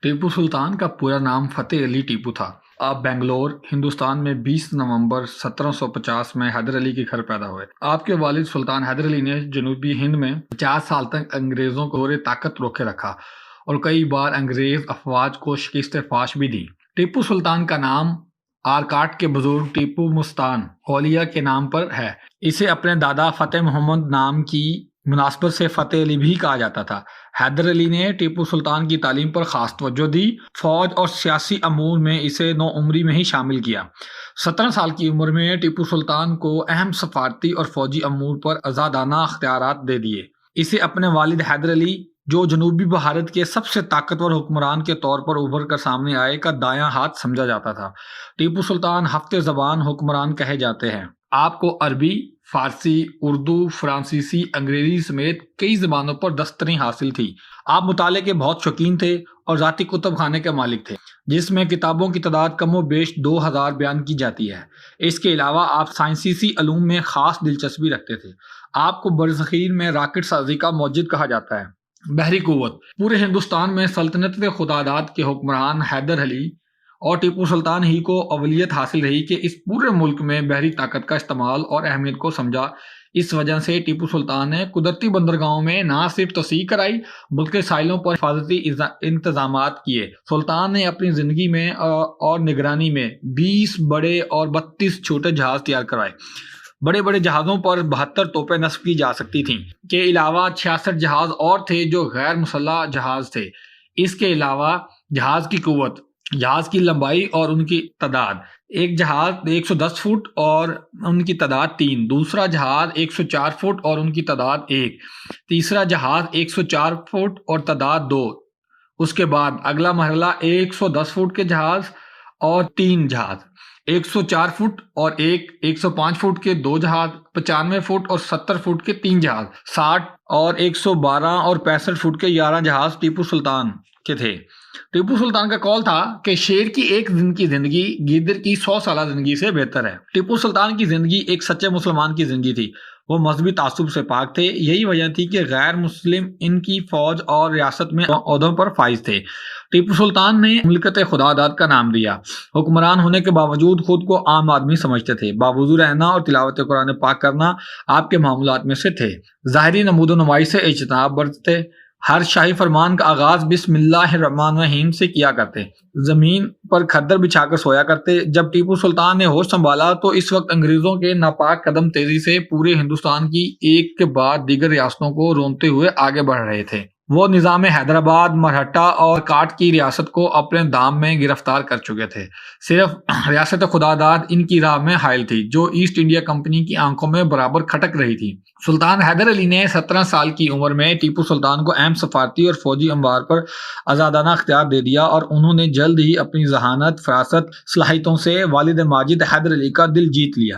ٹیپو سلطان کا پورا نام فتح علی ٹیپو تھا۔ آپ بنگلور، ہندوستان میں 20 نومبر 1750 میں حیدر علی کے گھر پیدا ہوئے۔ آپ کے والد سلطان حیدر علی نے جنوبی ہند میں 50 سال تک انگریزوں کو زور طاقت روکے رکھا اور کئی بار انگریز افواج کو شکست فاش بھی دی۔ ٹیپو سلطان کا نام آرکاٹ کے بزرگ ٹیپو مستان اولیاء کے نام پر ہے۔ اسے اپنے دادا فتح محمد نام کی مناسبت سے فتح علی بھی کہا جاتا تھا۔ حیدر علی نے ٹیپو سلطان کی تعلیم پر خاص توجہ دی، فوج اور سیاسی امور میں اسے نوعمری میں ہی شامل کیا۔ 17 سال کی عمر میں ٹیپو سلطان کو اہم سفارتی اور فوجی امور پر آزادانہ اختیارات دے دیے۔ اسے اپنے والد حیدر علی، جو جنوبی بھارت کے سب سے طاقتور حکمران کے طور پر ابھر کر سامنے آئے، کا دایاں ہاتھ سمجھا جاتا تھا۔ ٹیپو سلطان ہفتے زبان حکمران کہے جاتے ہیں۔ آپ کو عربی، فارسی، اردو، فرانسیسی، انگریزی سمیت کئی زبانوں پر دستری حاصل تھی۔ آپ مطالعے کے بہت شوقین تھے اور ذاتی کتب خانے کے مالک تھے، جس میں کتابوں کی تعداد کم و بیش 2000 بیان کی جاتی ہے۔ اس کے علاوہ آپ سائنسی علوم میں خاص دلچسپی رکھتے تھے۔ آپ کو برصغیر میں راکٹ سازی کا موجد کہا جاتا ہے۔ بحری قوت: پورے ہندوستان میں سلطنت خداداد کے حکمران حیدر علی اور ٹیپو سلطان ہی کو اولویت حاصل رہی کہ اس پورے ملک میں بحری طاقت کا استعمال اور اہمیت کو سمجھا۔ اس وجہ سے ٹیپو سلطان نے قدرتی بندرگاہوں میں نہ صرف توسیع کرائی بلکہ ساحلوں پر حفاظتی انتظامات کیے۔ سلطان نے اپنی زندگی میں اور نگرانی میں 20 بڑے اور 32 چھوٹے جہاز تیار کروائے۔ بڑے بڑے جہازوں پر 72 توپیں نصب کی جا سکتی تھیں۔ کے علاوہ 66 جہاز اور تھے جو غیر مسلح جہاز تھے۔ اس کے علاوہ جہاز کی قوت، جہاز کی لمبائی اور ان کی تعداد: ایک جہاز 110 فٹ اور ان کی تعداد 3، دوسرا جہاز 104 فٹ اور ان کی تعداد 1، تیسرا جہاز 104 فٹ اور تعداد 2۔ اس کے بعد اگلا مرحلہ 110 فٹ کے جہاز اور 3 جہاز، 104 فٹ اور 105 فٹ کے 2 جہاز، 95 فٹ اور 70 فٹ کے 3 جہاز، 60 اور 112 اور 65 فٹ کے 11 جہاز ٹیپو سلطان کے تھے۔ ٹیپو سلطان کا قول تھا کہ شیر کی ایک دن کی زندگی گیدڑ کی 100 سالہ زندگی سے بہتر ہے۔ ٹیپو سلطان کی زندگی ایک سچے مسلمان کی زندگی تھی۔ وہ مذہبی تعصب سے پاک تھے۔ یہی وجہ تھی کہ غیر مسلم ان کی فوج اور ریاست میں عہدوں پر فائز تھے۔ ٹیپو سلطان نے مملکت خداداد کا نام دیا۔ حکمران ہونے کے باوجود خود کو عام آدمی سمجھتے تھے۔ باوضو رہنا اور تلاوت قرآن پاک کرنا آپ کے معمولات میں سے تھے۔ ظاہری نمود و نمائی سے اجتناب برتتے۔ ہر شاہی فرمان کا آغاز بسم اللہ الرحمن الرحیم سے کیا کرتے۔ زمین پر کھدر بچھا کر سویا کرتے۔ جب ٹیپو سلطان نے ہوش سنبھالا تو اس وقت انگریزوں کے ناپاک قدم تیزی سے پورے ہندوستان کی ایک کے بعد دیگر ریاستوں کو رونتے ہوئے آگے بڑھ رہے تھے۔ وہ نظام حیدرآباد، مرہٹہ اور کاٹ کی ریاست کو اپنے دام میں گرفتار کر چکے تھے۔ صرف ریاست خداداد ان کی راہ میں حائل تھی، جو ایسٹ انڈیا کمپنی کی آنکھوں میں برابر کھٹک رہی تھی۔ سلطان حیدر علی نے 17 سال کی عمر میں ٹیپو سلطان کو اہم سفارتی اور فوجی امور پر آزادانہ اختیار دے دیا اور انہوں نے جلد ہی اپنی ذہانت، فراست، صلاحیتوں سے والد ماجد حیدر علی کا دل جیت لیا۔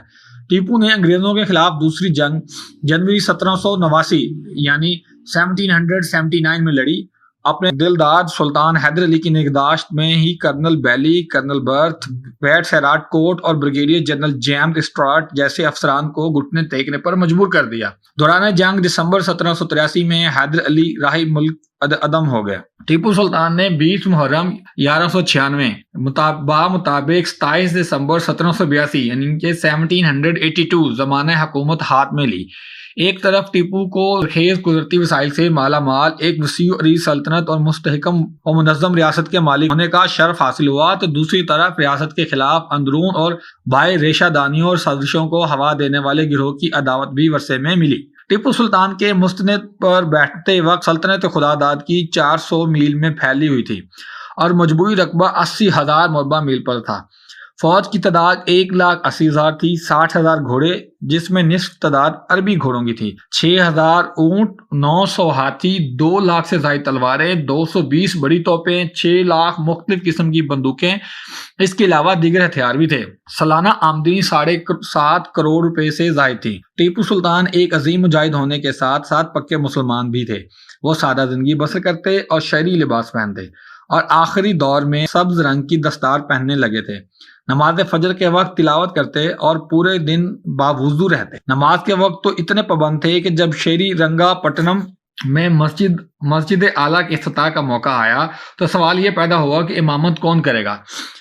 ٹیپو نے انگریزوں کے خلاف دوسری جنگ جنوری 1789 یعنی 1779 میں لڑی۔ اپنے دلداد سلطان حیدر علی کی نگہداشت میں ہی کرنل بیلی، کرنل برتھ، ویٹ سیرات کوٹ اور بریگیڈیئر جنرل جیمز اسٹارٹ جیسے افسران کو گھٹنے ٹیکنے پر مجبور کر دیا۔ دوران جنگ دسمبر 1783 میں حیدر علی راہ ملک عدم ہو گئے۔ ٹیپو سلطان نے 20 محرم 1196 مطابق 27 دسمبر 1782 یعنی کہ 1782 زمانہ حکومت ہاتھ میں لی۔ ایک طرف ٹیپو کو خیز قدرتی وسائل سے مالا مال ایک وسیع و عریض سلطنت اور مستحکم و منظم ریاست کے مالک ہونے کا شرف حاصل ہوا، تو دوسری طرف ریاست کے خلاف اندرون اور باہر ریشہ دانیوں اور سازشوں کو ہوا دینے والے گروہ کی عداوت بھی ورثے میں ملی۔ ٹیپو سلطان کے مستند پر بیٹھتے وقت سلطنت خداداد کی 400 میل میں پھیلی ہوئی تھی اور مجموعی رقبہ 80,000 مربع میل پر تھا۔ فوج کی تعداد 1,80,000 تھی۔ 60,000 گھوڑے، جس میں نصف تعداد عربی گھوڑوں کی تھی، 6,000 اونٹ، 900 ہاتھی، 2 لاکھ سے زائد تلواریں، 220 بڑی توپیں، 6 لاکھ مختلف قسم کی بندوقیں، اس کے علاوہ دیگر ہتھیار بھی تھے۔ سالانہ آمدنی 7.5 کروڑ روپے سے زائد تھی۔ ٹیپو سلطان ایک عظیم مجاہد ہونے کے ساتھ ساتھ پکے مسلمان بھی تھے۔ وہ سادہ زندگی بسر کرتے اور شرعی لباس پہنتے اور آخری دور میں سبز رنگ کی دستار پہننے لگے تھے۔ نماز فجر کے وقت تلاوت کرتے اور پورے دن باوضو رہتے۔ نماز کے وقت تو اتنے پابند تھے کہ جب شیری رنگا پٹنم میں مسجد اعلیٰ کے افتتاح کا موقع آیا تو سوال یہ پیدا ہوا کہ امامت کون کرے گا۔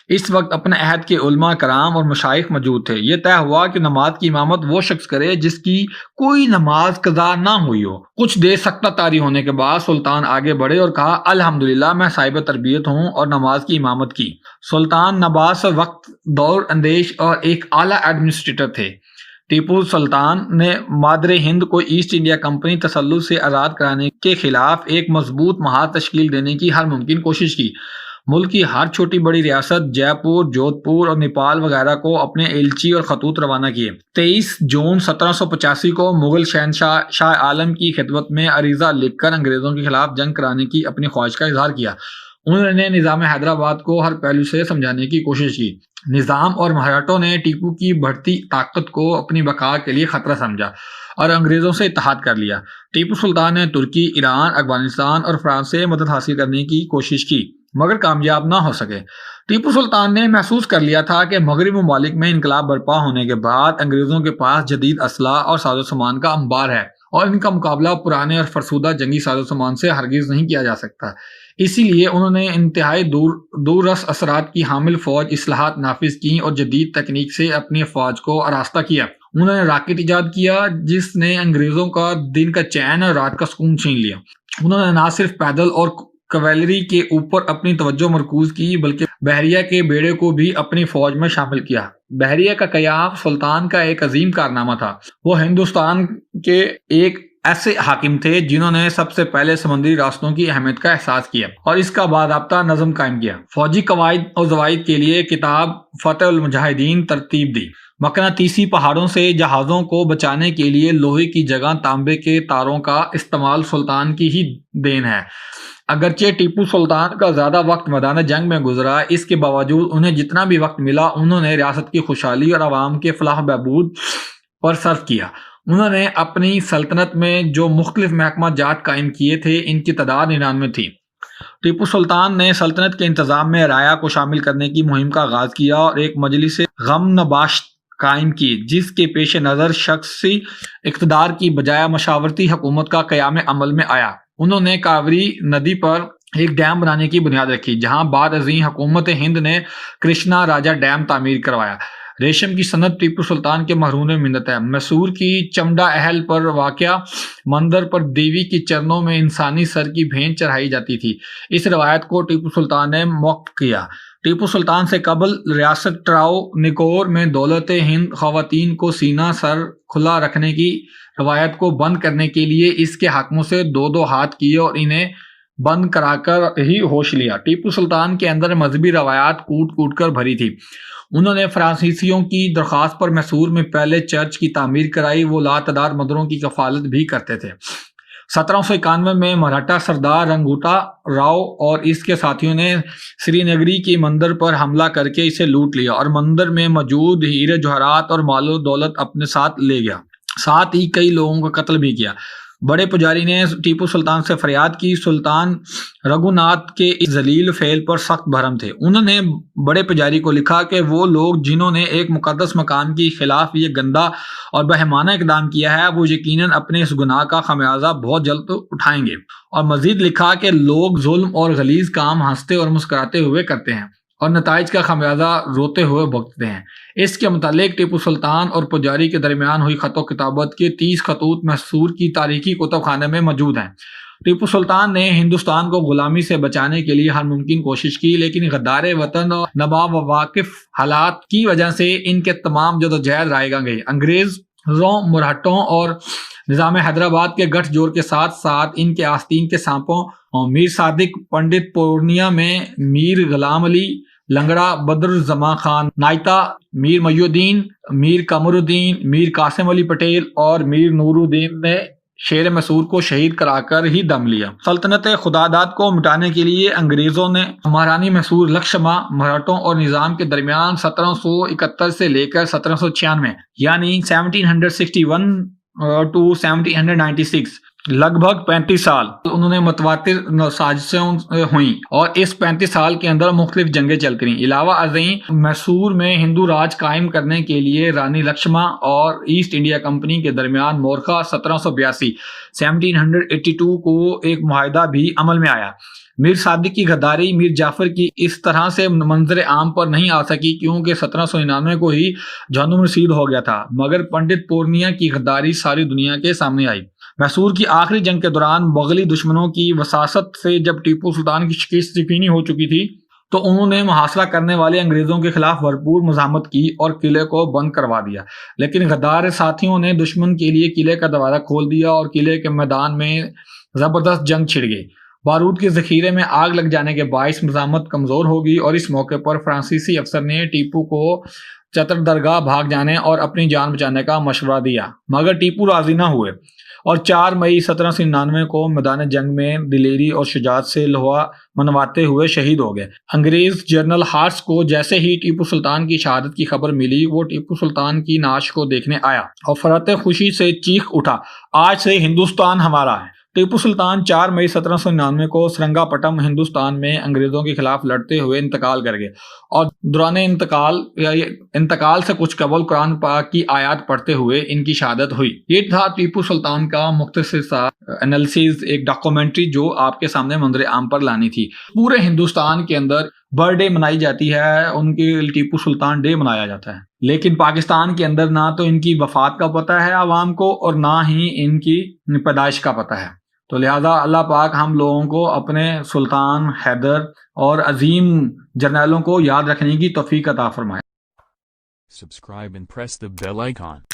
اس وقت اپنے عہد کے علماء کرام اور مشائخ موجود تھے۔ یہ طے ہوا کہ نماز کی امامت وہ شخص کرے جس کی کوئی نماز قضا نہ ہوئی ہو۔ کچھ دیر سکتہ طاری ہونے کے بعد سلطان آگے بڑھے اور کہا، الحمدللہ میں صاحب تربیت ہوں اور نماز کی امامت کی۔ سلطان نباس وقت دور اندیش اور ایک اعلیٰ ایڈمنسٹریٹر تھے۔ ٹیپو سلطان نے مادر ہند کو ایسٹ انڈیا کمپنی تسلط سے آزاد کرانے کے خلاف ایک مضبوط محاذ تشکیل دینے کی ہر ممکن کوشش کی۔ ملک کی ہر چھوٹی بڑی ریاست، جے پور، جودھ پور اور نیپال وغیرہ کو اپنے ایلچی اور خطوط روانہ کیے۔ 23 جون 1785 کو مغل شہنشاہ شاہ عالم کی خدمت میں عریضہ لکھ کر انگریزوں کے خلاف جنگ کرانے کی اپنی خواہش کا اظہار کیا۔ انہوں نے نظام حیدرآباد کو ہر پہلو سے سمجھانے کی کوشش کی۔ نظام اور مراٹھوں نے ٹیپو کی بڑھتی طاقت کو اپنی بقا کے لیے خطرہ سمجھا اور انگریزوں سے اتحاد کر لیا۔ ٹیپو سلطان نے ترکی، ایران، افغانستان اور فرانس سے مدد حاصل کرنے کی کوشش کی مگر کامیاب نہ ہو سکے۔ ٹیپو سلطان نے محسوس کر لیا تھا کہ مغربی ممالک میں انقلاب برپا ہونے کے بعد انگریزوں کے پاس جدید اسلحہ اور ساز و سامان کا انبار ہے اور ان کا مقابلہ پرانے اور فرسودہ جنگی ساز و سامان سے ہرگز نہیں کیا جا سکتا۔ اسی لیے انہوں نے انتہائی دور رس اثرات کی حامل فوج اصلاحات نافذ کی اور جدید تکنیک سے اپنی افواج کو آراستہ کیا۔ انہوں نے راکٹ ایجاد کیا جس نے انگریزوں کا دن کا چین اور رات کا سکون چھین لیا۔ انہوں نے نہ صرف پیدل اور کیوالری کے اوپر اپنی توجہ مرکوز کی بلکہ بحریہ کے بیڑے کو بھی اپنی فوج میں شامل کیا۔ بحریہ کا قیام سلطان کا ایک عظیم کارنامہ تھا۔ وہ ہندوستان کے ایک ایسے حاکم تھے جنہوں نے سب سے پہلے سمندری راستوں کی اہمیت کا احساس کیا اور اس کا باضابطہ نظم قائم کیا۔ فوجی قواعد اور ضوابط کے لیے کتاب فتح المجاہدین ترتیب دی۔ مقناطیسی پہاڑوں سے جہازوں کو بچانے کے لیے لوہے کی جگہ تانبے کے تاروں کا استعمال سلطان کی ہی دین ہے۔ اگرچہ ٹیپو سلطان کا زیادہ وقت میدان جنگ میں گزرا، اس کے باوجود انہیں جتنا بھی وقت ملا انہوں نے ریاست کی خوشحالی اور عوام کے فلاح و بہبود پر صرف کیا۔ انہوں نے اپنی سلطنت میں جو مختلف محکمہ جات قائم کیے تھے ان کی تعداد 99 تھی۔ ٹیپو سلطان نے سلطنت کے انتظام میں رعایا کو شامل کرنے کی مہم کا آغاز کیا اور ایک مجلس غم نباشت قائم کی جس کے پیش نظر شخصی اقتدار کی بجائے مشاورتی حکومت کا قیام عمل میں آیا۔ انہوں نے کاوری ندی پر ایک ڈیم بنانے کی بنیاد رکھی جہاں بعد ازیں حکومت ہند نے کرشنا راجا ڈیم تعمیر کروایا۔ ریشم کی صنعت ٹیپو سلطان کے محرون منت ہے۔ میسور کی چمڈا اہل پر واقع مندر پر دیوی کے چرنوں میں انسانی سر کی بھینٹ چڑھائی جاتی تھی۔ اس روایت کو ٹیپو سلطان نے موقع کیا۔ ٹیپو سلطان سے قبل ریاست ٹراؤ نکور میں دولت ہند خواتین کو سینہ سر کھلا رکھنے کی روایت کو بند کرنے کے لیے اس کے حاکموں سے دو ہاتھ کیے اور انہیں بند کرا کر ہی ہوش لیا۔ ٹیپو سلطان کے اندر مذہبی روایات کوٹ کر بھری تھی۔ انہوں نے فرانسیسیوں کی درخواست پر میسور میں پہلے چرچ کی تعمیر کرائی۔ وہ لاتعداد مندروں کی کفالت بھی کرتے تھے۔ 1791 میں مراٹھا سردار رنگوٹا راؤ اور اس کے ساتھیوں نے سری نگری کے مندر پر حملہ کر کے اسے لوٹ لیا اور مندر میں موجود ہیرے جواہرات اور مال و دولت اپنے ساتھ لے گیا۔ ساتھ ہی کئی لوگوں کا قتل بھی کیا۔ بڑے پجاری نے ٹیپو سلطان سے فریاد کی۔ سلطان رگھوناتھ کے اس ذلیل فعل پر سخت بھرم تھے۔ انہوں نے بڑے پجاری کو لکھا کہ وہ لوگ جنہوں نے ایک مقدس مقام کے خلاف یہ گندا اور بہیمانہ اقدام کیا ہے وہ یقیناً اپنے اس گناہ کا خمیازہ بہت جلد اٹھائیں گے، اور مزید لکھا کہ لوگ ظلم اور غلیظ کام ہنستے اور مسکراتے ہوئے کرتے ہیں اور نتائج کا خمیازہ روتے ہوئے بھگتتے ہیں۔ اس کے متعلق ٹیپو سلطان اور پجاری کے درمیان ہوئی خط و کتابت کے 30 خطوط میسور کی تاریخی کتب خانے میں موجود ہیں۔ ٹیپو سلطان نے ہندوستان کو غلامی سے بچانے کے لیے ہر ممکن کوشش کی، لیکن غدار وطن اور نامواقف حالات کی وجہ سے ان کے تمام جدوجہد رائے گاں گئی۔ انگریزوں، مراٹھوں اور نظام حیدرآباد کے گٹھ جوڑ کے ساتھ ساتھ ان کے آستین کے سانپوں میر صادق پنڈت پورنیا میں میر غلام علی لنگڑا، بدر الزمان خان نائتا، میر محی الدین، میر قمر الدین، میر قاسم علی پٹیل اور میر نور الدین نے شیر میسور کو شہید کرا کر ہی دم لیا۔ سلطنت خداداد کو مٹانے کے لیے انگریزوں نے مہارانی میسور لکشما مراٹھوں اور نظام کے درمیان 1771 سے لے کر 1796 یعنی 1761 to 1796 لگ بھگ 35 سال انہوں نے متواتر سازشیں ہوئیں اور اس 35 سال کے اندر مختلف جنگیں چلتی رہیں۔ علاوہ ازیں میسور میں ہندو راج قائم کرنے کے لیے رانی لکشما اور ایسٹ انڈیا کمپنی کے درمیان مورخہ 1782 کو ایک معاہدہ بھی عمل میں آیا۔ میر صادق کی غداری میر جعفر کی اس طرح سے منظر عام پر نہیں آ سکی کیونکہ 1799 کو ہی جہنم رسید ہو گیا تھا، مگر پنڈت پورنیا کی غداری ساری دنیا کے سامنے آئی۔ میسور کی آخری جنگ کے دوران مغلی دشمنوں کی وساست سے جب ٹیپو سلطان کی شکست یقینی ہو چکی تھی تو انہوں نے محاصرہ کرنے والے انگریزوں کے خلاف بھرپور مزاحمت کی اور قلعے کو بند کروا دیا، لیکن غدار ساتھیوں نے دشمن کے لیے قلعے کا دروازہ کھول دیا اور قلعے کے میدان میں زبردست جنگ چھڑ گئی۔ بارود کے ذخیرے میں آگ لگ جانے کے باعث مزاحمت کمزور ہو گئی اور اس موقع پر فرانسیسی افسر نے ٹیپو کو چتر درگاہ بھاگ جانے اور اپنی جان بچانے کا مشورہ دیا، مگر ٹیپو راضی نہ ہوئے اور 4 مئی 1799 کو میدان جنگ میں دلیری اور شجاعت سے لوہا منواتے ہوئے شہید ہو گئے۔ انگریز جنرل ہارٹس کو جیسے ہی ٹیپو سلطان کی شہادت کی خبر ملی، وہ ٹیپو سلطان کی نعش کو دیکھنے آیا اور فرحت خوشی سے چیخ اٹھا، آج سے ہندوستان ہمارا ہے۔ ٹیپو سلطان 4 مئی 1799 کو سرنگا پٹم ہندوستان میں انگریزوں کے خلاف لڑتے ہوئے انتقال کر گئے اور دوران انتقال سے کچھ قبل قرآن پاک کی آیات پڑھتے ہوئے ان کی شہادت ہوئی۔ یہ تھا ٹیپو سلطان کا مختصر سا انالیسز، ایک ڈاکومنٹری جو آپ کے سامنے منظر عام پر لانی تھی۔ پورے ہندوستان کے اندر برتھ ڈے منائی جاتی ہے، ان کے ٹیپو سلطان ڈے منایا جاتا ہے، لیکن پاکستان کے اندر نہ تو ان کی وفات کا پتہ ہے عوام کو اور نہ ہی ان کی پیدائش کا پتہ ہے۔ تو لہٰذا اللہ پاک ہم لوگوں کو اپنے سلطان حیدر اور عظیم جرنیلوں کو یاد رکھنے کی توفیق عطا فرمائے۔ Subscribe and press the bell icon.